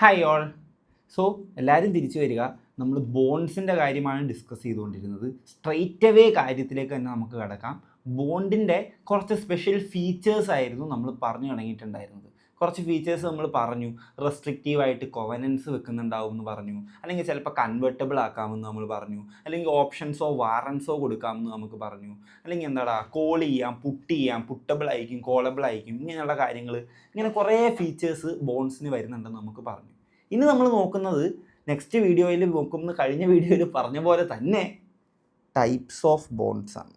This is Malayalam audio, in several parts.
Hi all. സോ എല്ലാവരും തിരിച്ചു വരിക. നമ്മൾ ബോൺസിൻ്റെ കാര്യമാണ് ഡിസ്കസ് ചെയ്തുകൊണ്ടിരുന്നത്. സ്ട്രെയിറ്റ് അവേ കാര്യത്തിലേക്ക് തന്നെ നമുക്ക് കിടക്കാം. ബോണ്ടിൻ്റെ കുറച്ച് സ്പെഷ്യൽ ഫീച്ചേഴ്സ് ആയിരുന്നു നമ്മൾ പറഞ്ഞു തുടങ്ങിയിട്ടുണ്ടായിരുന്നത്. കുറച്ച് ഫീച്ചേഴ്സ് നമ്മൾ പറഞ്ഞു. റെസ്ട്രിക്റ്റീവായിട്ട് കൊവനൻസ് വെക്കുന്നുണ്ടാവും എന്ന് പറഞ്ഞു, അല്ലെങ്കിൽ ചിലപ്പോൾ കൺവേർട്ടബിൾ ആക്കാമെന്ന് നമ്മൾ പറഞ്ഞു, അല്ലെങ്കിൽ ഓപ്ഷൻസോ വാറൻസോ കൊടുക്കാമെന്ന് നമുക്ക് പറഞ്ഞു, അല്ലെങ്കിൽ എന്താടാ കോൾ ചെയ്യാം, പുട്ട് ചെയ്യാം, പുട്ടബിൾ ആയിരിക്കും, കോളബിൾ ആയിരിക്കും, ഇങ്ങനെയുള്ള കാര്യങ്ങൾ, ഇങ്ങനെ കുറേ ഫീച്ചേഴ്സ് ബോൺസിന് വരുന്നുണ്ടെന്ന് നമുക്ക് പറഞ്ഞു. ഇനി നമ്മൾ നോക്കുന്നത് നെക്സ്റ്റ് വീഡിയോയിൽ നോക്കുന്ന കഴിഞ്ഞ വീഡിയോയിൽ പറഞ്ഞ പോലെ തന്നെ ടൈപ്സ് ഓഫ് ബോൺസ് ആണ്.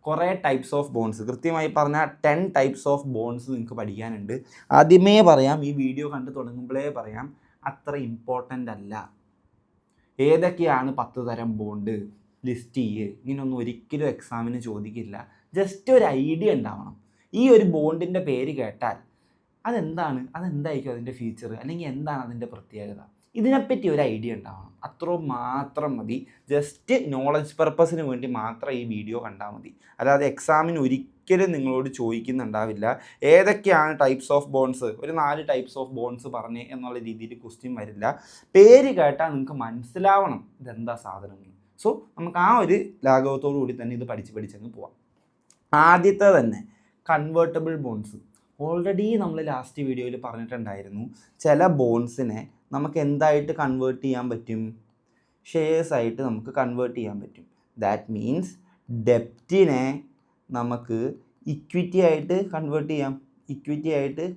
കുറേ ടൈപ്സ് ഓഫ് ബോൺസ്, കൃത്യമായി പറഞ്ഞാൽ 10 ടൈപ്സ് ഓഫ് ബോൺസ് നിങ്ങൾക്ക് പഠിക്കാനുണ്ട്. ആദ്യമേ പറയാം, ഈ വീഡിയോ കണ്ട് തുടങ്ങുമ്പോഴേ പറയാം, അത്ര ഇമ്പോർട്ടൻ്റ് അല്ല. ഏതൊക്കെയാണ് 10 തരം ബോണ്ട് ലിസ്റ്റ് ചെയ്യുക, ഇങ്ങനെയൊന്നും ഒരിക്കലും എക്സാമിന് ചോദിക്കില്ല. ജസ്റ്റ് ഒരു ഐഡിയ ഉണ്ടാവണം. ഈ ഒരു ബോണ്ടിൻ്റെ പേര് കേട്ടാൽ അതെന്തായിരിക്കും അതിൻ്റെ ഫീച്ചർ, അല്ലെങ്കിൽ എന്താണ് അതിൻ്റെ പ്രത്യേകത, ഇതിനെപ്പറ്റി ഒരു ഐഡിയ ഉണ്ടാവണം. അത്രയും മാത്രം മതി. ജസ്റ്റ് നോളജ് പർപ്പസിന് വേണ്ടി മാത്രം ഈ വീഡിയോ കണ്ടാൽ മതി. അല്ലാതെ എക്സാമിന് ഒരിക്കലും നിങ്ങളോട് ചോദിക്കുന്നുണ്ടാവില്ല ഏതൊക്കെയാണ് ടൈപ്സ് ഓഫ് ബോൺസ്, ഒരു 4 ടൈപ്സ് ഓഫ് ബോൺസ് പറഞ്ഞേ എന്നുള്ള രീതിയിൽ ക്വസ്റ്റ്യൻ വരില്ല. പേര് കേട്ടാൽ നിങ്ങൾക്ക് മനസ്സിലാവണം ഇതെന്താ സാധനം. സോ നമുക്ക് ആ ഒരു ലാഘവത്തോടു കൂടി തന്നെ ഇത് പഠിച്ചങ്ങ് പോവാം. ആദ്യത്തെ തന്നെ കൺവേർട്ടബിൾ ബോൺസ്. ഓൾറെഡി നമ്മൾ ലാസ്റ്റ് വീഡിയോയിൽ പറഞ്ഞിട്ടുണ്ടായിരുന്നു, ചില ബോൺസിനെ നമുക്ക് എന്തായിട്ട് കൺവേർട്ട് ചെയ്യാൻ പറ്റും, ഷെയർസ് ആയിട്ട് നമുക്ക് കൺവേർട്ട് ചെയ്യാൻ പറ്റും. ദാറ്റ് മീൻസ് ഡെപ്റ്റിനെ നമുക്ക് ഇക്വിറ്റി ആയിട്ട്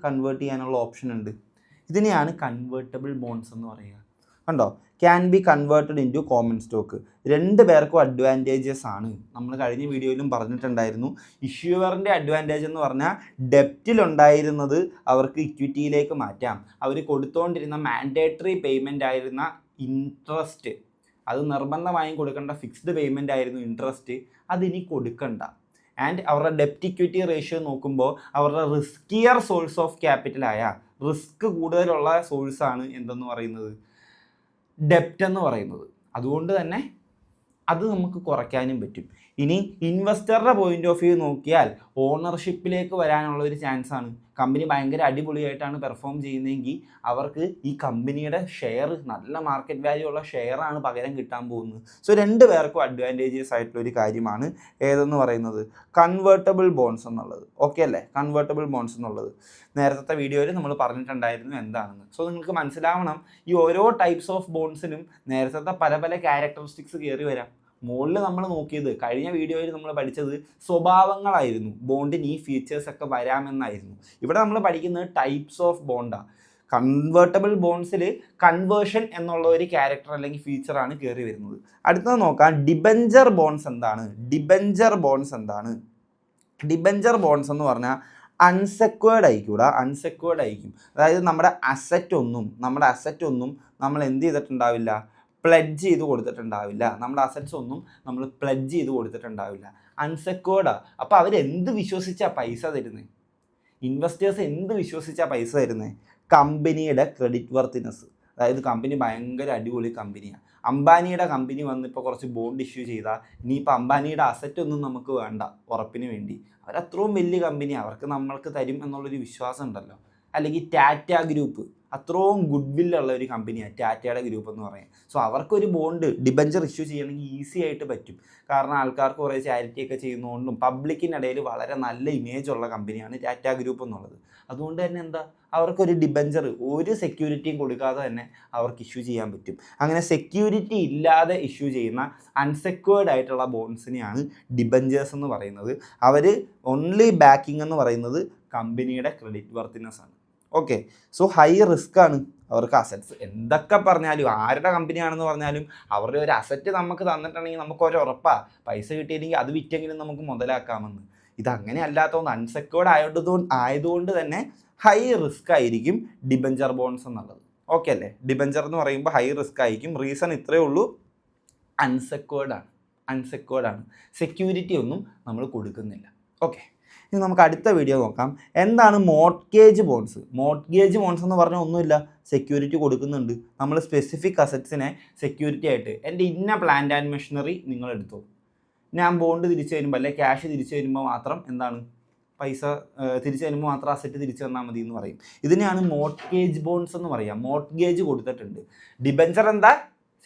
കൺവേർട്ട് ചെയ്യാനുള്ള ഓപ്ഷൻ ഉണ്ട്. ഇതിനെയാണ് കൺവേർട്ടബിൾ ബോൺസ് എന്ന് പറയുക. കണ്ടോ, can be converted into common stock. 2 പേർക്കും അഡ്വാൻറ്റേജസ് ആണ്. നമ്മൾ കഴിഞ്ഞ വീഡിയോയിലും പറഞ്ഞിട്ടുണ്ടായിരുന്നു, ഇഷ്യൂവറിൻ്റെ അഡ്വാൻറ്റേജ് എന്ന് പറഞ്ഞാൽ ഡെപ്റ്റിലുണ്ടായിരുന്നത് അവർക്ക് ഇക്വിറ്റിയിലേക്ക് മാറ്റാം. അവർ കൊടുത്തുകൊണ്ടിരുന്ന മാൻഡേറ്ററി പേയ്മെൻ്റ് ആയിരുന്ന ഇൻട്രസ്റ്റ്, അത് നിർബന്ധമായും കൊടുക്കേണ്ട ഫിക്സ്ഡ് പേയ്മെൻ്റ് ആയിരുന്നു ഇൻട്രസ്റ്റ്, അതിനി കൊടുക്കണ്ട. ആൻഡ് അവരുടെ ഡെപ്റ്റ് ഇക്വിറ്റി റേഷ്യോ നോക്കുമ്പോൾ അവരുടെ റിസ്കിയർ സോഴ്സ് ഓഫ് ക്യാപിറ്റലായ, റിസ്ക് കൂടുതലുള്ള സോഴ്സാണ് എന്തെന്ന് പറയുന്നത്, ഡെപ്റ്റ് എന്ന് പറയുന്നത്. അതുകൊണ്ട് തന്നെ അത് നമുക്ക് കുറയ്ക്കാനും പറ്റും. ഇനി ഇൻവെസ്റ്ററുടെ പോയിന്റ് ഓഫ് വ്യൂ നോക്കിയാൽ ഓണർഷിപ്പിലേക്ക് വരാനുള്ള ഒരു ചാൻസാണ്. കമ്പനി ഭയങ്കര അടിപൊളിയായിട്ടാണ് പെർഫോം ചെയ്യുന്നതെങ്കിൽ അവർക്ക് ഈ കമ്പനിയുടെ ഷെയർ, നല്ല മാർക്കറ്റ് വാല്യൂ ഉള്ള ഷെയറാണ് പകരം കിട്ടാൻ പോകുന്നത്. സോ 2 പേർക്കും അഡ്വാൻറ്റേജസ് ആയിട്ടുള്ളൊരു കാര്യമാണ് ഏതെന്ന് പറയുന്നത്, കൺവേർട്ടബിൾ ബോൺസ് എന്നുള്ളത്. ഓക്കെ അല്ലേ? കൺവേർട്ടബിൾ ബോൺസ് എന്നുള്ളത് നേരത്തെ വീഡിയോയിൽ നമ്മൾ പറഞ്ഞിട്ടുണ്ടായിരുന്നു എന്താണെന്ന്. സോ നിങ്ങൾക്ക് മനസ്സിലാവണം, ഈ ഓരോ ടൈപ്സ് ഓഫ് ബോൺസിനും നേരത്തെ പല പല ക്യാരക്ടറിസ്റ്റിക്സ് കയറി വരാം. മുകളിൽ നമ്മൾ നോക്കിയത്, കഴിഞ്ഞ വീഡിയോയിൽ നമ്മൾ പഠിച്ചത് സ്വഭാവങ്ങളായിരുന്നു, ബോണ്ടിന് ഈ ഫീച്ചേഴ്സ് ഒക്കെ വരാമെന്നായിരുന്നു. ഇവിടെ നമ്മൾ പഠിക്കുന്നത് ടൈപ്സ് ഓഫ് ബോണ്ടാണ്. കൺവേർട്ടബിൾ ബോൺസിൽ കൺവേർഷൻ എന്നുള്ള ഒരു ക്യാരക്ടർ അല്ലെങ്കിൽ ഫീച്ചറാണ് കയറി വരുന്നത്. അടുത്തത് നോക്കാം, ഡിബഞ്ചർ ബോൺസ് എന്താണ്. ഡിബഞ്ചർ ബോൺസ് എന്ന് പറഞ്ഞാൽ അൺസെക്വേർഡ് ആയിരിക്കും. അതായത് നമ്മുടെ അസറ്റ് ഒന്നും നമ്മൾ എന്ത് ചെയ്തിട്ടുണ്ടാവില്ല, പ്ലെഡ്ജ് ചെയ്ത് കൊടുത്തിട്ടുണ്ടാവില്ല. നമ്മുടെ അസറ്റ്സ് ഒന്നും നമ്മൾ പ്ലെഡ്ജ് ചെയ്ത് കൊടുത്തിട്ടുണ്ടാവില്ല. അൺസെക്വേർഡാണ്. അപ്പോൾ അവരെന്ത് വിശ്വസിച്ചാൽ പൈസ തരുന്നത്, ഇൻവെസ്റ്റേഴ്സ് എന്ത് വിശ്വസിച്ചാൽ പൈസ തരുന്നത്, കമ്പനിയുടെ ക്രെഡിറ്റ് വർത്തിനെസ്. അതായത് കമ്പനി ഭയങ്കര അടിപൊളി കമ്പനിയാണ്. അംബാനിയുടെ കമ്പനി വന്നിപ്പോൾ കുറച്ച് ബോണ്ട് ഇഷ്യൂ ചെയ്താൽ ഇനിയിപ്പോൾ അംബാനിയുടെ അസറ്റ് ഒന്നും നമുക്ക് വേണ്ട, ഉറപ്പിന് വേണ്ടി അവരത്രയും വലിയ കമ്പനി, അവർക്ക് നമ്മൾക്ക് തരും എന്നുള്ളൊരു വിശ്വാസം ഉണ്ടല്ലോ. അല്ലെങ്കിൽ ടാറ്റ ഗ്രൂപ്പ്, അത്രയും ഗുഡ് വില്ലുള്ള ഒരു കമ്പനിയാണ് ടാറ്റയുടെ ഗ്രൂപ്പ് എന്ന് പറയാം. സോ അവർക്കൊരു ബോണ്ട് ഡിബഞ്ചർ ഇഷ്യൂ ചെയ്യണമെങ്കിൽ ഈസി ആയിട്ട് പറ്റും. കാരണം ആൾക്കാർക്ക് കുറേ ചാരിറ്റിയൊക്കെ ചെയ്യുന്നതുകൊണ്ടും പബ്ലിക്കിനിടയിൽ വളരെ നല്ല ഇമേജ് ഉള്ള കമ്പനിയാണ് ടാറ്റ ഗ്രൂപ്പ് എന്നുള്ളത്. അതുകൊണ്ട് തന്നെ അവർക്കൊരു ഡിബഞ്ചർ ഒരു സെക്യൂരിറ്റിയും കൊടുക്കാതെ തന്നെ അവർക്ക് ഇഷ്യൂ ചെയ്യാൻ പറ്റും. അങ്ങനെ സെക്യൂരിറ്റി ഇല്ലാതെ ഇഷ്യൂ ചെയ്യുന്ന അൺസെക്വേർഡ് ആയിട്ടുള്ള ബോൺസിനെയാണ് ഡിബഞ്ചേഴ്സ് എന്ന് പറയുന്നത്. അവർ ഓൺലി ബാക്കിംഗ് എന്ന് പറയുന്നത് കമ്പനിയുടെ ക്രെഡിറ്റ് വർത്തിനെസ് ആണ്. ഓക്കെ, സോ ഹൈ റിസ്ക് ആണ് അവർക്ക് അസറ്റ്സ്. എന്തൊക്കെ പറഞ്ഞാലും, ആരുടെ കമ്പനിയാണെന്ന് പറഞ്ഞാലും, അവരുടെ ഒരു അസറ്റ് നമുക്ക് തന്നിട്ടുണ്ടെങ്കിൽ നമുക്കൊരു ഉറപ്പാണ്, പൈസ കിട്ടിയില്ലെങ്കിൽ അത് വിറ്റെങ്കിലും നമുക്ക് മുതലാക്കാമെന്ന്. ഇതങ്ങനെ അല്ലാത്തതുകൊണ്ട്, അൺസെക്വേർഡ് ആയതുകൊണ്ട് തന്നെ ഹൈ റിസ്ക് ആയിരിക്കും ഡിബഞ്ചർ ബോൺസ് എന്നുള്ളത്. ഓക്കെ അല്ലേ? ഡിബഞ്ചർ എന്ന് പറയുമ്പോൾ ഹൈ റിസ്ക് ആയിരിക്കും. റീസൺ ഇത്രയേ ഉള്ളൂ, അൺസെക്വേർഡ് ആണ്. സെക്യൂരിറ്റി ഒന്നും നമ്മൾ കൊടുക്കുന്നില്ല. ഓക്കെ, ഇനി നമുക്ക് അടുത്ത വീഡിയോ നോക്കാം. എന്താണ് മോർട്ട്ഗേജ് ബോൺസ് എന്ന് പറഞ്ഞാൽ ഒന്നുമില്ല, സെക്യൂരിറ്റി കൊടുക്കുന്നുണ്ട്. നമ്മൾ സ്പെസിഫിക് അസറ്റ്സിനെ സെക്യൂരിറ്റി ആയിട്ട്, എൻ്റെ ഇന്ന പ്ലാന്റ് ആൻഡ് മെഷീനറി നിങ്ങൾ എടുത്തോ, ഞാൻ ബോണ്ട് തിരിച്ചു വരുമ്പോൾ അല്ലെ ക്യാഷ് തിരിച്ചു വരുമ്പോൾ മാത്രം എന്താണ് പൈസ തിരിച്ചു തരുമ്പോൾ മാത്രം അസറ്റ് തിരിച്ചു തന്നാൽ മതി എന്ന് പറയും. ഇതിനെയാണ് മോർട്ട്ഗേജ് ബോൺസ് എന്ന് പറയുക. മോർട്ട്ഗേജ് കൊടുത്തിട്ടുണ്ട്. ഡിബഞ്ചർ എന്താ?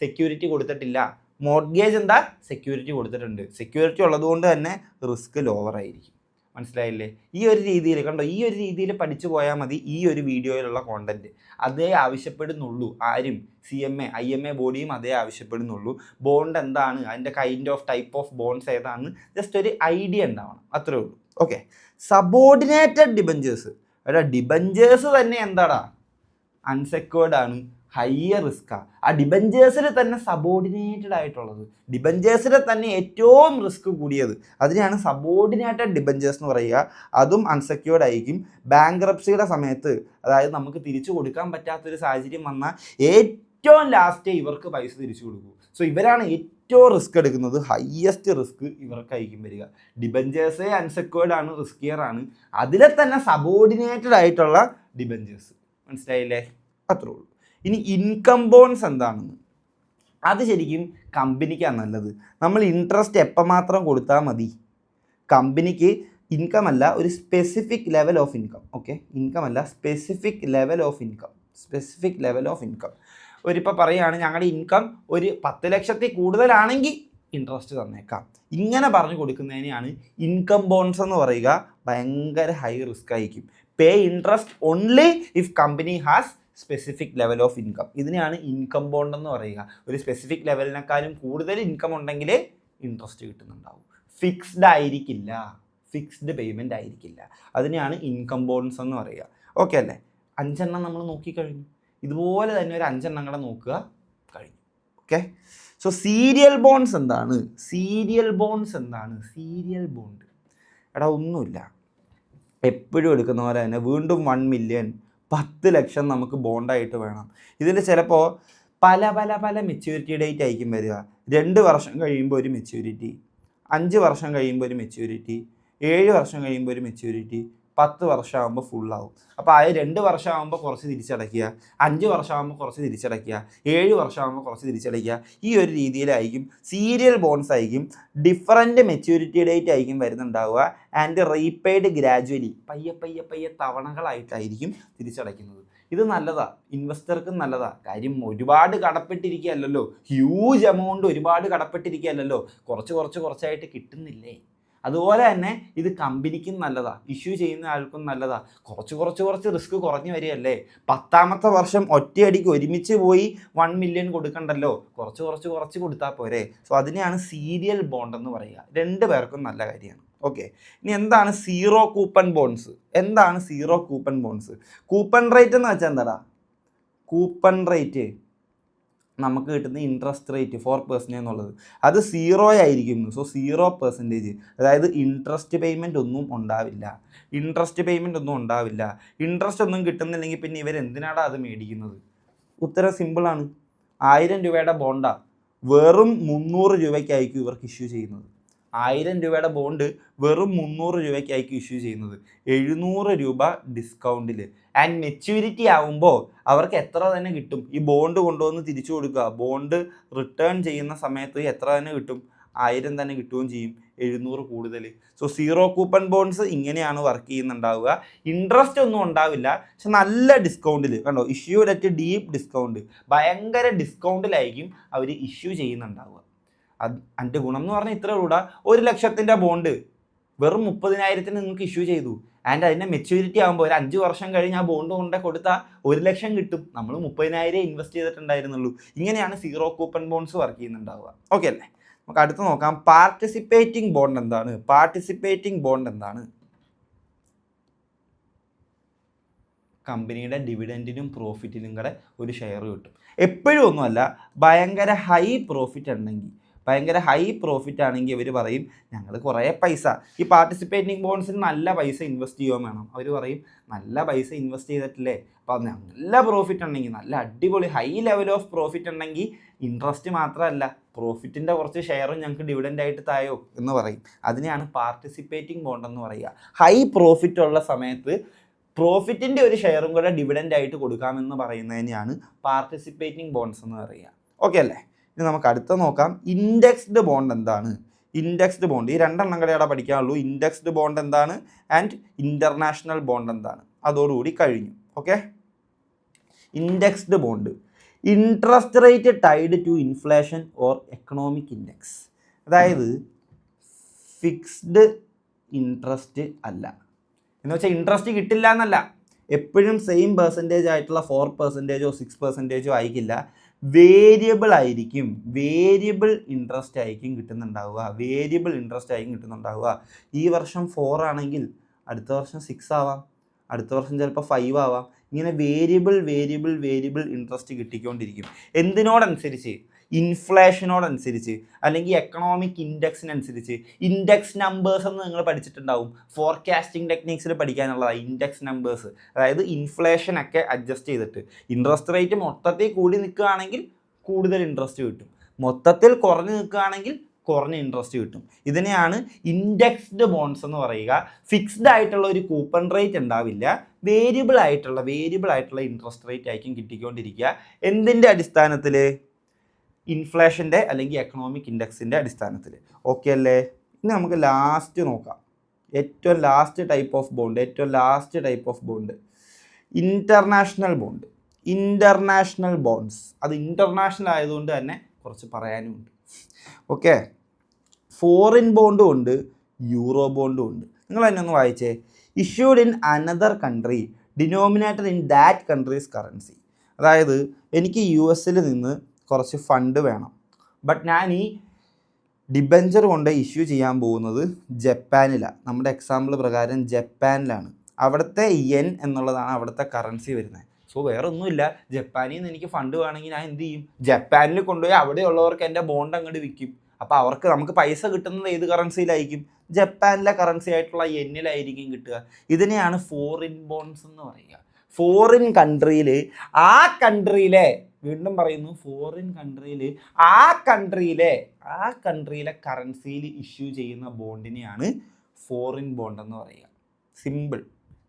സെക്യൂരിറ്റി കൊടുത്തിട്ടില്ല. മോർട്ട്ഗേജ് എന്താ? സെക്യൂരിറ്റി കൊടുത്തിട്ടുണ്ട്. സെക്യൂരിറ്റി ഉള്ളതുകൊണ്ട് തന്നെ റിസ്ക് ലോവർ ആയിരിക്കും. മനസ്സിലായില്ലേ? ഈ ഒരു രീതിയിൽ കണ്ടോ, ഈ ഒരു രീതിയിൽ പഠിച്ചു പോയാൽ മതി ഈ ഒരു വീഡിയോയിലുള്ള കോണ്ടന്റ്. അതേ ആവശ്യപ്പെടുന്നുള്ളൂ. ആരും CMA IMA ബോഡിയും അതേ ആവശ്യപ്പെടുന്നുള്ളൂ. ബോണ്ട് എന്താണ്, അതിൻ്റെ kind of type of bonds ഏതാണെന്ന് ജസ്റ്റ് ഒരു ഐഡിയ ഉണ്ടാവണം, അത്രേ ഉള്ളൂ. ഓക്കെ. Subordinated debentures. എടാ ഡിബഞ്ചേഴ്സ് തന്നെ എന്താടാ? അൺസെക്യൂർഡ് ആണ്, ഹയർ റിസ്ക്കാണ്. ആ ഡിബഞ്ചേഴ്സിൽ തന്നെ സബോർഡിനേറ്റഡ് ആയിട്ടുള്ളത്, ഡിബഞ്ചേഴ്സിൽ തന്നെ ഏറ്റവും റിസ്ക് കൂടിയത്, അതിനെയാണ് സബോർഡിനേറ്റഡ് ഡിബഞ്ചേഴ്സ് എന്ന് പറയുക. അതും അൺസെക്യൂർഡ് ആയിരിക്കും. ബാങ്ക്രപ്സിയുടെ സമയത്ത്, അതായത് നമുക്ക് തിരിച്ചു കൊടുക്കാൻ പറ്റാത്തൊരു സാഹചര്യം വന്നാൽ ഏറ്റവും ലാസ്റ്റേ ഇവർക്ക് പൈസ തിരിച്ചു കൊടുക്കൂ. സോ ഇവരാണ് ഏറ്റവും റിസ്ക് എടുക്കുന്നത്. ഹയസ്റ്റ് റിസ്ക് ഇവർക്കായിരിക്കും വരിക. ഡിബഞ്ചേഴ്സേ അൺസെക്യൂർഡ് ആണ്, റിസ്കിയർ ആണ്. അതിലെ തന്നെ സബോർഡിനേറ്റഡ് ആയിട്ടുള്ള ഡിബഞ്ചേഴ്സ്. മനസ്സിലായില്ലേ? അത്രേ ഉള്ളൂ. ഇനി ഇൻകം ബോൺസ് എന്താണെന്ന്, അത് ശരിക്കും കമ്പനിക്കാണ് നല്ലത്. നമ്മൾ ഇൻട്രസ്റ്റ് എപ്പം മാത്രം കൊടുത്താൽ മതി. കമ്പനിക്ക് ഇൻകം അല്ല, ഒരു specific level of income. Okay, income അല്ല, specific level of income. Specific level of income. ഒരിപ്പോൾ പറയുകയാണ് ഞങ്ങളുടെ ഇൻകം ഒരു 10 ലക്ഷത്തിൽ കൂടുതലാണെങ്കിൽ ഇൻട്രസ്റ്റ് തന്നേക്കാം. ഇങ്ങനെ പറഞ്ഞു കൊടുക്കുന്നതിനെയാണ് ഇൻകം ബോൺസ് എന്ന് പറയുക. ഭയങ്കര ഹൈ റിസ്ക് ആയിരിക്കും. Pay interest only if company has specific level of income. ഇതിനെയാണ് ഇൻകം ബോണ്ട് എന്ന് പറയുക. ഒരു സ്പെസിഫിക് ലെവലിനേക്കാളും കൂടുതൽ ഇൻകം ഉണ്ടെങ്കിൽ ഇൻട്രസ്റ്റ് കിട്ടുന്നുണ്ടാവും. ഫിക്സ്ഡ് ആയിരിക്കില്ല, ഫിക്സ്ഡ് പേയ്മെൻറ്റ് ആയിരിക്കില്ല. അതിനെയാണ് ഇൻകം ബോൺസ് എന്ന് പറയുക. ഓക്കെ അല്ലേ? 5 എണ്ണം നമ്മൾ നോക്കിക്കഴിഞ്ഞു. ഇതുപോലെ തന്നെ ഒരു 5 എണ്ണം കൂടെ നോക്കുക, കഴിഞ്ഞു. ഓക്കെ. സോ സീരിയൽ ബോൺസ് എന്താണ്? സീരിയൽ ബോൺസ് എന്താണ്? സീരിയൽ ബോണ്ട് എടാ ഒന്നുമില്ല, എപ്പോഴും എടുക്കുന്ന പോലെ തന്നെ വീണ്ടും 1 മില്യൺ 10 ലക്ഷം നമുക്ക് ബോണ്ടായിട്ട് വേണം. ഇതിൽ ചിലപ്പോൾ പല പല പല മെച്യൂരിറ്റി ഡേറ്റ് ആയിരിക്കും വരിക. 2 വർഷം കഴിയുമ്പോൾ ഒരു മെച്യൂരിറ്റി, 5 വർഷം കഴിയുമ്പോൾ ഒരു മെച്യൂരിറ്റി, 7 വർഷം കഴിയുമ്പോൾ ഒരു മെച്യൂരിറ്റി, 10 വർഷമാകുമ്പോൾ ഫുള്ളാവും. അപ്പോൾ ആ 2 വർഷമാകുമ്പോൾ കുറച്ച് തിരിച്ചടയ്ക്കുക, 5 വർഷമാകുമ്പോൾ കുറച്ച് തിരിച്ചടയ്ക്കുക, 7 വർഷമാകുമ്പോൾ കുറച്ച് തിരിച്ചടയ്ക്കുക. ഈ ഒരു രീതിയിലായിരിക്കും സീരിയൽ ബോൺസ് ആയിരിക്കും. ഡിഫറൻറ്റ് മെച്യൂരിറ്റി ഡേറ്റ് ആയിരിക്കും വരുന്നുണ്ടാവുക. ആൻഡ് റീപെയ്ഡ് ഗ്രാജുവലി, പയ്യെ പയ്യെ പയ്യെ തവണകളായിട്ടായിരിക്കും തിരിച്ചടയ്ക്കുന്നത്. ഇത് നല്ലതാണ്, ഇൻവെസ്റ്റർക്കും നല്ലതാണ്. കാര്യം ഒരുപാട് കടപ്പെട്ടിരിക്കുകയല്ലോ, ഹ്യൂജ് എമൗണ്ട് ഒരുപാട് കടപ്പെട്ടിരിക്കുകയല്ലോ, കുറച്ചായിട്ട് കിട്ടുന്നില്ലേ. അതുപോലെ തന്നെ ഇത് കമ്പനിക്കും നല്ലതാണ്, ഇഷ്യൂ ചെയ്യുന്ന ആൾക്കും നല്ലതാണ്. കുറച്ച് റിസ്ക് കുറഞ്ഞു വരികയല്ലേ. 10ാമത്തെ വർഷം ഒറ്റയടിക്ക് ഒരുമിച്ച് പോയി 1 മില്യൺ കൊടുക്കണ്ടല്ലോ, കുറച്ച് കൊടുത്താൽ പോരെ. സോ അതിനെയാണ് സീരിയൽ ബോണ്ട് എന്ന് പറയുക. 2 പേർക്കും നല്ല കാര്യമാണ്. ഓക്കെ. ഇനി എന്താണ് സീറോ കൂപ്പൺ ബോൺസ്? എന്താണ് zero coupon bones? Coupon rate എന്ന് വെച്ചാൽ എന്താടാ? കൂപ്പൺ റേറ്റ് നമുക്ക് കിട്ടുന്ന ഇൻട്രസ്റ്റ് റേറ്റ് 4% എന്നുള്ളത്, അത് 0 ആയിരിക്കും. സോ 0%, അതായത് ഇൻട്രസ്റ്റ് പേയ്മെൻ്റ് ഒന്നും ഉണ്ടാവില്ല. ഇൻട്രസ്റ്റ് ഒന്നും കിട്ടുന്നില്ലെങ്കിൽ പിന്നെ ഇവരെന്തിനാണ് അത് മേടിക്കുന്നത്? ഉത്തരം സിമ്പിളാണ്. 1000 രൂപയുടെ ബോണ്ടാണ്, വെറും 300 രൂപയ്ക്കായിരിക്കും ഇവർക്ക് ഇഷ്യൂ ചെയ്യുന്നത്. 1000 രൂപയുടെ ബോണ്ട് വെറും 300 രൂപയ്ക്കായിരിക്കും ഇഷ്യൂ ചെയ്യുന്നത്. 700 രൂപ ഡിസ്കൗണ്ടിൽ. ആൻഡ് മെച്യൂരിറ്റി ആകുമ്പോൾ അവർക്ക് എത്ര തന്നെ കിട്ടും? ഈ ബോണ്ട് കൊണ്ടുവന്ന് തിരിച്ചു കൊടുക്കുക, ബോണ്ട് റിട്ടേൺ ചെയ്യുന്ന സമയത്ത് എത്ര തന്നെ കിട്ടും? 1000 തന്നെ കിട്ടുകയും ചെയ്യും, 700 കൂടുതൽ. സോ സീറോ കൂപ്പൺ ബോൺസ് ഇങ്ങനെയാണ് വർക്ക് ചെയ്യുന്നുണ്ടാവുക. ഇൻട്രസ്റ്റ് ഒന്നും ഉണ്ടാവില്ല, പക്ഷെ നല്ല ഡിസ്കൗണ്ടിൽ. കണ്ടോ, ഇഷ്യൂഡ് അറ്റ് ഡീപ്പ് ഡിസ്കൗണ്ട്, ഭയങ്കര ഡിസ്കൗണ്ടിലായിരിക്കും അവർ ഇഷ്യൂ ചെയ്യുന്നുണ്ടാവുക. അതിൻ്റെ ഗുണം എന്ന് പറഞ്ഞാൽ ഇത്ര കൂടാ, 1 ലക്ഷത്തിൻ്റെ ബോണ്ട് വെറും 30,000 നിങ്ങൾക്ക് ഇഷ്യൂ ചെയ്തു. ആൻഡ് അതിൻ്റെ മെച്യൂരിറ്റി ആകുമ്പോൾ ഒരു 5 വർഷം കഴിഞ്ഞ് ആ ബോണ്ട് കൊണ്ട് കൊടുത്താൽ 1 ലക്ഷം കിട്ടും. നമ്മൾ 30,000 ഇൻവെസ്റ്റ് ചെയ്തിട്ടുണ്ടായിരുന്നുള്ളൂ. ഇങ്ങനെയാണ് സീറോ കൂപ്പൺ ബോൺസ് വർക്ക് ചെയ്യുന്നുണ്ടാവുക. ഓക്കെ അല്ലേ? നമുക്ക് അടുത്ത് നോക്കാം. പാർട്ടിസിപ്പേറ്റിംഗ് ബോണ്ട് എന്താണ്? പാർട്ടിസിപ്പേറ്റിംഗ് ബോണ്ട് എന്താണ്? കമ്പനിയുടെ ഡിവിഡൻറ്റിനും പ്രോഫിറ്റിനും കൂടെ ഒരു ഷെയർ കിട്ടും. എപ്പോഴും ഒന്നുമല്ല, ഭയങ്കര ഹൈ പ്രോഫിറ്റ് ആണെങ്കിൽ ഇവർ പറയും ഞങ്ങൾ കുറേ പൈസ, ഈ പാർട്ടിസിപ്പേറ്റിംഗ് ബോൺസിന് നല്ല പൈസ ഇൻവെസ്റ്റ് ചെയ്യുകയും വേണം. അവർ പറയും നല്ല പൈസ ഇൻവെസ്റ്റ് ചെയ്തിട്ടില്ലേ, അപ്പോൾ നല്ല പ്രോഫിറ്റ് ഉണ്ടെങ്കിൽ, നല്ല അടിപൊളി ഹൈ ലെവൽ ഓഫ് പ്രോഫിറ്റ് ഉണ്ടെങ്കിൽ ഇൻട്രസ്റ്റ് മാത്രമല്ല പ്രോഫിറ്റിൻ്റെ കുറച്ച് ഷെയറും ഞങ്ങൾക്ക് ഡിവിഡൻ്റ് ആയിട്ട് തായോ എന്ന് പറയും. അതിനെയാണ് പാർട്ടിസിപ്പേറ്റിംഗ് ബോണ്ട് എന്ന് പറയുക. ഹൈ പ്രോഫിറ്റ് ഉള്ള സമയത്ത് പ്രോഫിറ്റിൻ്റെ ഒരു ഷെയറും കൂടെ ഡിവിഡൻ്റ് ആയിട്ട് കൊടുക്കാമെന്ന് പറയുന്നതിനെയാണ് പാർട്ടിസിപ്പേറ്റിംഗ് ബോൺസ് എന്ന് പറയുക. ഓക്കെ അല്ലേ? ഇനി നമുക്ക് അടുത്ത നോക്കാം. ഇൻഡെക്സ്ഡ് ബോണ്ട് എന്താണ്? Indexed bond. ഈ രണ്ടെണ്ണം കൂടെ അവിടെ പഠിക്കാനുള്ളൂ. ഇൻഡെക്സ്ഡ് ബോണ്ട് എന്താണ് ആൻഡ് ഇൻ്റർനാഷണൽ ബോണ്ട് എന്താണ്, അതോടുകൂടി കഴിഞ്ഞു. ഓക്കെ, indexed bond, interest rate tied to inflation or economic index. അതായത് ഫിക്സ്ഡ് ഇൻട്രസ്റ്റ് അല്ല എന്ന് വെച്ചാൽ ഇൻട്രസ്റ്റ് കിട്ടില്ല എന്നല്ല, എപ്പോഴും സെയിം പെർസെൻറ്റേജ് ആയിട്ടുള്ള 4%, 6% ആയിരിക്കില്ല, വേരിയബിൾ ആയിരിക്കും. വേരിയബിൾ ഇൻട്രസ്റ്റ് ആയിരിക്കും കിട്ടുന്നുണ്ടാവുക. വേരിയബിൾ ഇൻട്രസ്റ്റ് ആയിരിക്കും കിട്ടുന്നുണ്ടാവുക. ഈ വർഷം 4 ആണെങ്കിൽ അടുത്ത വർഷം 6 ആവാം, അടുത്ത വർഷം ചിലപ്പോൾ 5 ആവാം. ഇങ്ങനെ വേരിയബിൾ ഇൻട്രസ്റ്റ് കിട്ടിക്കൊണ്ടിരിക്കും. എന്തിനോടനുസരിച്ച്? ഇൻഫ്ലേഷനോടനുസരിച്ച്, അല്ലെങ്കിൽ എക്കണോമിക് ഇൻഡെക്സിനനുസരിച്ച്. ഇൻഡെക്സ് നമ്പേഴ്സ് എന്ന് നിങ്ങൾ പഠിച്ചിട്ടുണ്ടാവും, ഫോർകാസ്റ്റിംഗ് ടെക്നിക്സിൽ പഠിക്കാനുള്ളതാണ് ഇൻഡെക്സ് നമ്പേഴ്സ്. അതായത് ഇൻഫ്ലേഷനൊക്കെ അഡ്ജസ്റ്റ് ചെയ്തിട്ട് ഇൻട്രസ്റ്റ് റേറ്റ് മൊത്തത്തിൽ കൂടി നിൽക്കുകയാണെങ്കിൽ കൂടുതൽ ഇൻട്രസ്റ്റ് കിട്ടും, മൊത്തത്തിൽ കുറഞ്ഞ് നിൽക്കുകയാണെങ്കിൽ കുറഞ്ഞ ഇൻട്രസ്റ്റ് കിട്ടും. ഇതിനെയാണ് ഇൻഡെക്സ്ഡ് ബോണ്ട്സ് എന്ന് പറയുക. ഫിക്സ്ഡ് ആയിട്ടുള്ള ഒരു കൂപ്പൺ റേറ്റ് ഉണ്ടാവില്ല, വേരിയബിൾ ആയിട്ടുള്ള ഇൻട്രസ്റ്റ് റേറ്റ് ആയിരിക്കും കിട്ടിക്കൊണ്ടിരിക്കുക. എന്തിൻ്റെ അടിസ്ഥാനത്തിൽ? ഇൻഫ്ലേഷൻ്റെ അല്ലെങ്കിൽ എക്കണോമിക് ഇൻഡെക്സിൻ്റെ അടിസ്ഥാനത്തിൽ. ഓക്കെ അല്ലേ? ഇനി നമുക്ക് ലാസ്റ്റ് നോക്കാം, ഏറ്റവും last type of bond, international bond. International bonds, അത് ഇൻ്റർനാഷണൽ ആയതുകൊണ്ട് തന്നെ കുറച്ച് പറയാനുമുണ്ട്. ഓക്കെ, ഫോറിൻ ബോണ്ടും ഉണ്ട്, യൂറോ ബോണ്ടും ഉണ്ട്. നിങ്ങൾ തന്നെ ഒന്ന് വായിച്ചേ. Issued in another country denominated in that countries currency. അതായത് എനിക്ക് US നിന്ന് കുറച്ച് ഫണ്ട് വേണം, ബട്ട് ഞാൻ ഈ ഡിബഞ്ചർ കൊണ്ട് ഇഷ്യൂ ചെയ്യാൻ പോകുന്നത് ജപ്പാനിലാണ്. നമ്മുടെ എക്സാമ്പിൾ പ്രകാരം ജപ്പാനിലാണ്. അവിടുത്തെ യെൻ എന്നുള്ളതാണ് അവിടുത്തെ കറൻസി വരുന്നത്. സോ വേറെ ഒന്നുമില്ല, ജപ്പാനിൽ നിന്ന് എനിക്ക് ഫണ്ട് വേണമെങ്കിൽ ഞാൻ എന്ത് ചെയ്യും? ജപ്പാനിൽ കൊണ്ടുപോയി അവിടെയുള്ളവർക്ക് എൻ്റെ ബോണ്ട് അങ്ങോട്ട് വിൽക്കും. അപ്പോൾ നമുക്ക് പൈസ കിട്ടുന്നത് ഏത് കറൻസിയിലായിരിക്കും? ജപ്പാനിലെ കറൻസി ആയിട്ടുള്ള യെന്നിലായിരിക്കും കിട്ടുക. ഇതിനെയാണ് ഫോറിൻ ബോണ്ട്സ് എന്ന് പറയുക. ഫോറിൻ കൺട്രിയിൽ, ആ കൺട്രിയിലെ, വീണ്ടും പറയുന്നു, ഫോറിൻ കൺട്രിയിൽ ആ കൺട്രിയിലെ കറൻസിയിൽ ഇഷ്യൂ ചെയ്യുന്ന ബോണ്ടിനെയാണ് ഫോറിൻ ബോണ്ട് എന്ന് പറയുക. സിമ്പിൾ.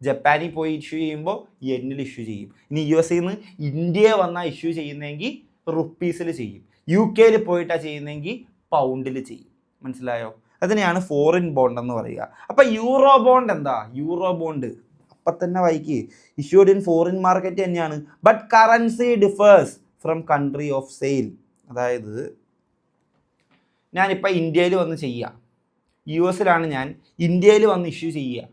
ജപ്പാനിൽ പോയി ഇഷ്യൂ ചെയ്യുമ്പോൾ യെന്നിൽ ഇഷ്യൂ ചെയ്യും. ഇനി US നിന്ന് ഇന്ത്യയെ വന്നാൽ ഇഷ്യൂ ചെയ്യുന്നതെങ്കിൽ റുപ്പീസിൽ ചെയ്യും. UK പോയിട്ടാണ് ചെയ്യുന്നതെങ്കിൽ പൗണ്ടിൽ ചെയ്യും. മനസ്സിലായോ? അതിനെയാണ് ഫോറിൻ ബോണ്ട് എന്ന് പറയുക. അപ്പം യൂറോ ബോണ്ട് എന്താ? യൂറോ ബോണ്ട് അപ്പം തന്നെ വായിക്ക്, ഇഷ്യൂഡ് ഇൻ ഫോറിൻ മാർക്കറ്റ് തന്നെയാണ്, but currency differs from country of sale. അതായത് ഞാനിപ്പോൾ ഇന്ത്യയിൽ വന്ന് ചെയ്യുക, US ഞാൻ ഇന്ത്യയിൽ വന്ന് ഇഷ്യൂ ചെയ്യുക.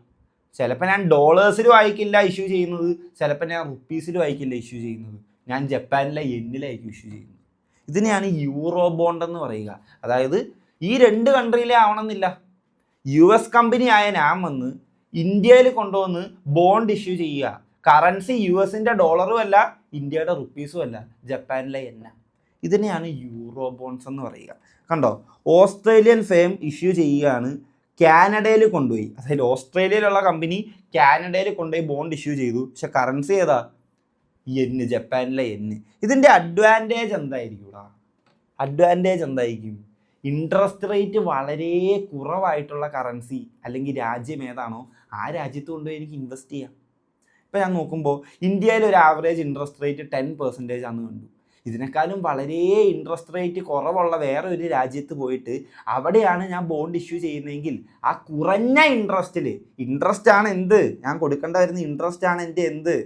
ചിലപ്പോൾ ഞാൻ ഡോളേഴ്സിലും ആയിരിക്കില്ല ഇഷ്യൂ ചെയ്യുന്നത്, ചിലപ്പോൾ ഞാൻ റുപ്പീസിലും ആയിരിക്കില്ല ഇഷ്യൂ ചെയ്യുന്നത്, ഞാൻ ജപ്പാനിലെ യെന്നിലായിരിക്കും ഇഷ്യൂ ചെയ്യുന്നത്. ഇതിനെയാണ് യൂറോ ബോണ്ട് എന്ന് പറയുക. അതായത് ഈ 2 കൺട്രിയിലെ ആവണമെന്നില്ല. US കമ്പനി ആയ ഞാൻ വന്ന് ഇന്ത്യയിൽ കൊണ്ടുവന്ന് ബോണ്ട് ഇഷ്യൂ ചെയ്യുക. കറൻസി US-ൻ്റെ ഡോളറും അല്ല, ഇന്ത്യയുടെ റുപ്പീസും അല്ല, ജപ്പാനിലെ യെന്ന. ഇതിനെയാണ് യൂറോ ബോണ്ട്സ് എന്ന് പറയുക. കണ്ടോ, ഓസ്ട്രേലിയൻ ഫേം ഇഷ്യൂ ചെയ്യുകയാണ്, കാനഡയിൽ കൊണ്ടുപോയി. അതായത് ഓസ്ട്രേലിയയിലുള്ള കമ്പനി കാനഡയിൽ കൊണ്ടുപോയി ബോണ്ട് ഇഷ്യൂ ചെയ്തു, പക്ഷെ കറൻസി ഏതാ? യെന്ന്, ജപ്പാനിലെ യെന്ന്. ഇതിൻ്റെ അഡ്വാൻറ്റേജ് എന്തായിരിക്കും? ഇൻട്രസ്റ്റ് റേറ്റ് വളരെ കുറവായിട്ടുള്ള കറൻസി അല്ലെങ്കിൽ രാജ്യം ഏതാണോ ആ രാജ്യത്ത് കൊണ്ടുപോയി എനിക്ക് ഇൻവെസ്റ്റ് ചെയ്യാം. ഇപ്പം ഞാൻ നോക്കുമ്പോൾ ഇന്ത്യയിൽ ഒരു ആവറേജ് ഇൻട്രസ്റ്റ് റേറ്റ് 10% ആണെന്ന് കണ്ടു. ഇതിനേക്കാളും വളരെ ഇൻട്രസ്റ്റ് റേറ്റ് കുറവുള്ള വേറെ ഒരു രാജ്യത്ത് പോയിട്ട് അവിടെയാണ് ഞാൻ ബോണ്ട് ഇഷ്യൂ ചെയ്യുന്നതെങ്കിൽ ആ കുറഞ്ഞ ഇൻട്രസ്റ്റ് ആണ് എന്ത്? ഞാൻ കൊടുക്കേണ്ട വരുന്ന ഇൻട്രസ്റ്റ് ആണ് എൻ്റെ എന്ത്?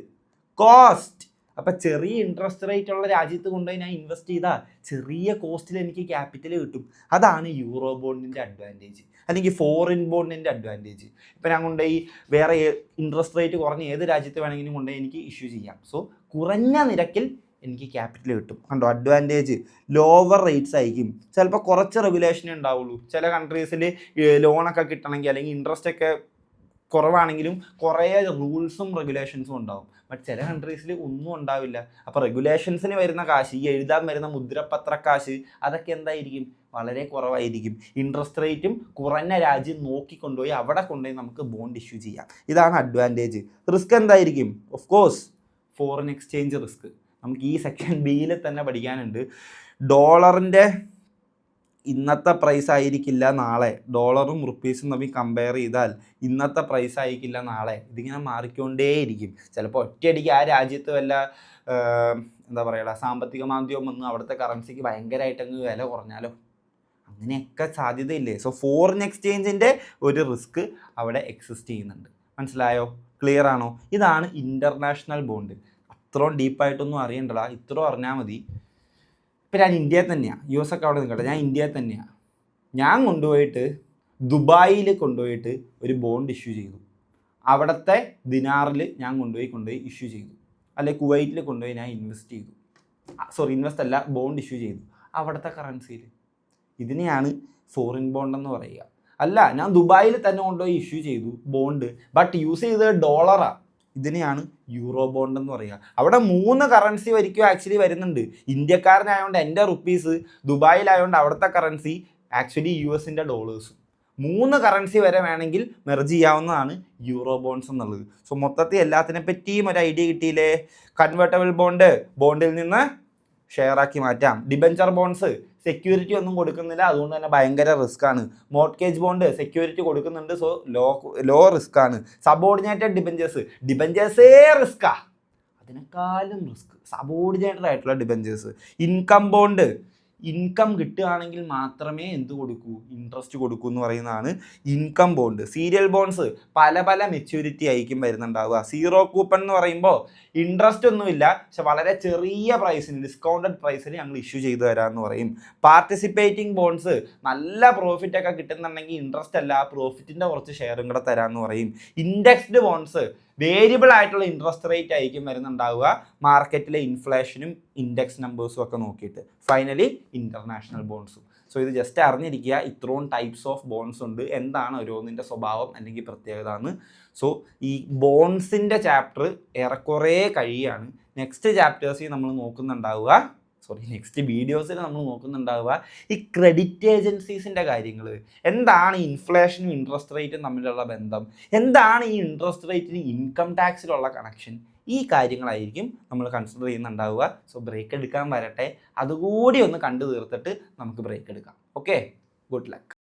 കോസ്റ്റ്. അപ്പം ചെറിയ ഇൻട്രസ്റ്റ് റേറ്റ് ഉള്ള രാജ്യത്ത് കൊണ്ടുപോയി ഞാൻ ഇൻവെസ്റ്റ് ചെയ്താൽ ചെറിയ കോസ്റ്റിൽ എനിക്ക് ക്യാപിറ്റൽ കിട്ടും. അതാണ് യൂറോ ബോണ്ടിൻ്റെ അഡ്വാൻറ്റേജ്, അല്ലെങ്കിൽ ഫോറിൻ ബോണ്ടിൻ്റെ അഡ്വാൻറ്റേജ്. ഇപ്പം ഞാൻ കൊണ്ടുപോയി വേറെ ഇൻട്രസ്റ്റ് റേറ്റ് കുറഞ്ഞ ഏത് രാജ്യത്ത് വേണമെങ്കിലും കൊണ്ടുപോയി എനിക്ക് ഇഷ്യൂ ചെയ്യാം. സോ കുറഞ്ഞ നിരക്കിൽ എനിക്ക് ക്യാപിറ്റൽ കിട്ടും. കണ്ടോ, അഡ്വാൻറ്റേജ്. ലോവർ റേറ്റ്സ് ആയിരിക്കും, ചിലപ്പോൾ കുറച്ച് റെഗുലേഷനേ ഉണ്ടാവുള്ളൂ. ചില കൺട്രീസിൽ ലോണൊക്കെ കിട്ടണമെങ്കിൽ അല്ലെങ്കിൽ ഇൻട്രസ്റ്റ് ഒക്കെ കുറവാണെങ്കിലും കുറേ റൂൾസും റെഗുലേഷൻസും ഉണ്ടാവും. ബട്ട് ചില കൺട്രീസിൽ ഒന്നും ഉണ്ടാവില്ല. അപ്പോൾ റെഗുലേഷൻസിന് വരുന്ന കാശ്, ഈ എഴുതാൻ വരുന്ന മുദ്രപത്ര കാശ്, അതൊക്കെ എന്തായിരിക്കും? വളരെ കുറവായിരിക്കും. ഇൻട്രസ്റ്റ് റേറ്റും കുറഞ്ഞ രാജ്യം നോക്കിക്കൊണ്ടുപോയി അവിടെ കൊണ്ടുപോയി നമുക്ക് ബോണ്ട് ഇഷ്യൂ ചെയ്യാം. ഇതാണ് അഡ്വാൻറ്റേജ്. റിസ്ക് എന്തായിരിക്കും? Of course foreign exchange risk. നമുക്ക് ഈ സെക്ഷൻ ബിയിൽ തന്നെ പഠിക്കാനുണ്ട്. ഡോളറിൻ്റെ ഇന്നത്തെ പ്രൈസ് ആയിരിക്കില്ല നാളെ. ഡോളറും റുപ്പീസും തമ്മിൽ കമ്പയർ ചെയ്താൽ ഇന്നത്തെ പ്രൈസ് ആയിരിക്കില്ല നാളെ. ഇതിങ്ങനെ മാറിക്കൊണ്ടേയിരിക്കും. ചിലപ്പോൾ ഒറ്റയടിക്ക് ആ രാജ്യത്ത് വല്ല എന്താ പറയുക സാമ്പത്തിക മാന്ദ്യവും വന്ന് അവിടുത്തെ കറൻസിക്ക് ഭയങ്കരമായിട്ട് അങ്ങ് വില കുറഞ്ഞാലോ, അങ്ങനെയൊക്കെ സാധ്യതയില്ലേ? സോ ഫോറിൻ എക്സ്ചേഞ്ചിൻ്റെ ഒരു റിസ്ക് അവിടെ എക്സിസ്റ്റ് ചെയ്യുന്നുണ്ട്. മനസ്സിലായോ? ക്ലിയർ ആണോ? ഇതാണ് ഇൻ്റർനാഷണൽ ബോണ്ട്. അത്രയും ഡീപ്പായിട്ടൊന്നും അറിയണ്ടടാ, ഇത്രയും അറിഞ്ഞാൽ മതി. ഇപ്പം ഞാൻ ഇന്ത്യയിൽ തന്നെയാണ്, US ഒക്കെ അവിടെ നിൽക്കട്ടെ, ഞാൻ ഇന്ത്യയിൽ തന്നെയാണ്. ഞാൻ കൊണ്ടുപോയിട്ട് ദുബായിൽ കൊണ്ടുപോയിട്ട് ഒരു ബോണ്ട് ഇഷ്യൂ ചെയ്തു. അവിടുത്തെ ദിനാറിൽ ഞാൻ കൊണ്ടുപോയി ഇഷ്യൂ ചെയ്തു. അല്ലെങ്കിൽ കുവൈറ്റിൽ കൊണ്ടുപോയി ഞാൻ ഇൻവെസ്റ്റ് ചെയ്തു. ഇൻവെസ്റ്റ് അല്ല, ബോണ്ട് ഇഷ്യൂ ചെയ്തു അവിടുത്തെ കറൻസിയിൽ. ഇതിനെയാണ് ഫോറിൻ ബോണ്ട് എന്ന് പറയുക. അല്ല, ഞാൻ ദുബായിൽ തന്നെ കൊണ്ടുപോയി ഇഷ്യൂ ചെയ്തു ബോണ്ട്, ബട്ട് യൂസ് ചെയ്തത് ഡോളറാണ്. ഇതിനെയാണ് യൂറോ ബോണ്ട് എന്ന് പറയുക. അവിടെ 3 കറൻസി വരിക്കും ആക്ച്വലി വരുന്നുണ്ട്. ഇന്ത്യക്കാരനായതുകൊണ്ട് എൻ്റെ റുപ്പീസ്, ദുബായിലായതുകൊണ്ട് അവിടുത്തെ കറൻസി, ആക്ച്വലി US-ൻ്റെ ഡോളേഴ്സും. 3 കറൻസി വരെ വേണമെങ്കിൽ മെർജ് ചെയ്യാവുന്നതാണ് യൂറോ ബോണ്ട്സ് എന്നുള്ളത്. സോ മൊത്തത്തിൽ എല്ലാത്തിനെ പറ്റിയും ഒരു ഐഡിയ കിട്ടിയില്ലേ? കൺവേർട്ടബിൾ ബോണ്ട്, ബോണ്ടിൽ നിന്ന് ഷെയറാക്കി മാറ്റാം. ഡിബഞ്ചർ ബോണ്ട്സ് സെക്യൂരിറ്റി ഒന്നും കൊടുക്കുന്നില്ല, അതുകൊണ്ട് തന്നെ ഭയങ്കര റിസ്ക് ആണ്. മോർട്ട്ഗേജ് ബോണ്ട് സെക്യൂരിറ്റി കൊടുക്കുന്നുണ്ട്, സോ ലോ റിസ്ക് ആണ്. സബോർഡിനേറ്റഡ് ഡിബഞ്ചേഴ്സേ റിസ്ക്കാ, അതിനേക്കാളും റിസ്ക് സബോർഡിനേറ്റഡ് ആയിട്ടുള്ള ഡിബഞ്ചേഴ്സ്. ഇൻകം ബോണ്ട്, ഇൻകം കിട്ടുകയാണെങ്കിൽ മാത്രമേ എന്ത് കൊടുക്കൂ, ഇൻട്രസ്റ്റ് കൊടുക്കൂ എന്ന് പറയുന്നതാണ് ഇൻകം ബോണ്ട്. സീരിയൽ ബോണ്ട്സ് പല മെച്യൂരിറ്റി ആയിരിക്കും വരുന്നുണ്ടാവുക. സീറോ കൂപ്പൺ എന്ന് പറയുമ്പോൾ ഇൻട്രസ്റ്റ് ഒന്നുമില്ല, പക്ഷെ വളരെ ചെറിയ പ്രൈസിന്, ഡിസ്കൗണ്ടഡ് പ്രൈസിന് ഞങ്ങൾ ഇഷ്യൂ ചെയ്തു തരാമെന്ന് പറയും. പാർട്ടിസിപ്പേറ്റിംഗ് ബോണ്ട്സ് നല്ല പ്രോഫിറ്റ് ഒക്കെ കിട്ടുന്നുണ്ടെങ്കിൽ ഇൻട്രസ്റ്റ് അല്ല, പ്രോഫിറ്റിൻ്റെ കുറച്ച് ഷെയറും കൂടെ തരാമെന്ന് പറയും. ഇൻഡെക്സ്ഡ് ബോണ്ട്സ് വേരിയബിൾ ആയിട്ടുള്ള ഇൻട്രസ്റ്റ് റേറ്റ് ആയിരിക്കും വരുന്നുണ്ടാവുക, മാർക്കറ്റിലെ ഇൻഫ്ലേഷനും ഇൻഡെക്സ് നമ്പേഴ്സും ഒക്കെ നോക്കിയിട്ട്. ഫൈനലി ഇൻ്റർനാഷണൽ ബോണ്ട്സും. സോ ഇത് ജസ്റ്റ് അറിഞ്ഞിരിക്കുക, ഇത്രയും ടൈപ്സ് ഓഫ് ബോണ്ട്സ് ഉണ്ട്, എന്താണ് ഓരോന്നിൻ്റെ സ്വഭാവം അല്ലെങ്കിൽ പ്രത്യേകത എന്ന്. സോ ഈ ബോണ്ട്സിൻ്റെ ചാപ്റ്റർ ഏറെക്കുറെ കഴിയുകയാണ്. നെക്സ്റ്റ് ചാപ്റ്റേഴ്സിൽ നമ്മൾ നോക്കുന്നുണ്ടാവുക, നെക്സ്റ്റ് വീഡിയോസിൽ നമ്മൾ നോക്കുന്നുണ്ടാവുക ഈ ക്രെഡിറ്റ് ഏജൻസീസിൻ്റെ കാര്യങ്ങൾ. എന്താണ് ഇൻഫ്ലേഷനും ഇൻട്രസ്റ്റ് റേറ്റും തമ്മിലുള്ള ബന്ധം, എന്താണ് ഈ ഇൻട്രസ്റ്റ് റേറ്റിന് ഇൻകം ടാക്സിലുള്ള കണക്ഷൻ, ഈ കാര്യങ്ങളായിരിക്കും നമ്മൾ കൺസിഡർ ചെയ്യുന്നുണ്ടാവുക. സോ ബ്രേക്ക് എടുക്കാൻ വരട്ടെ, അതുകൂടി ഒന്ന് കണ്ടു തീർത്തിട്ട് നമുക്ക് ബ്രേക്ക് എടുക്കാം. Okay, good luck.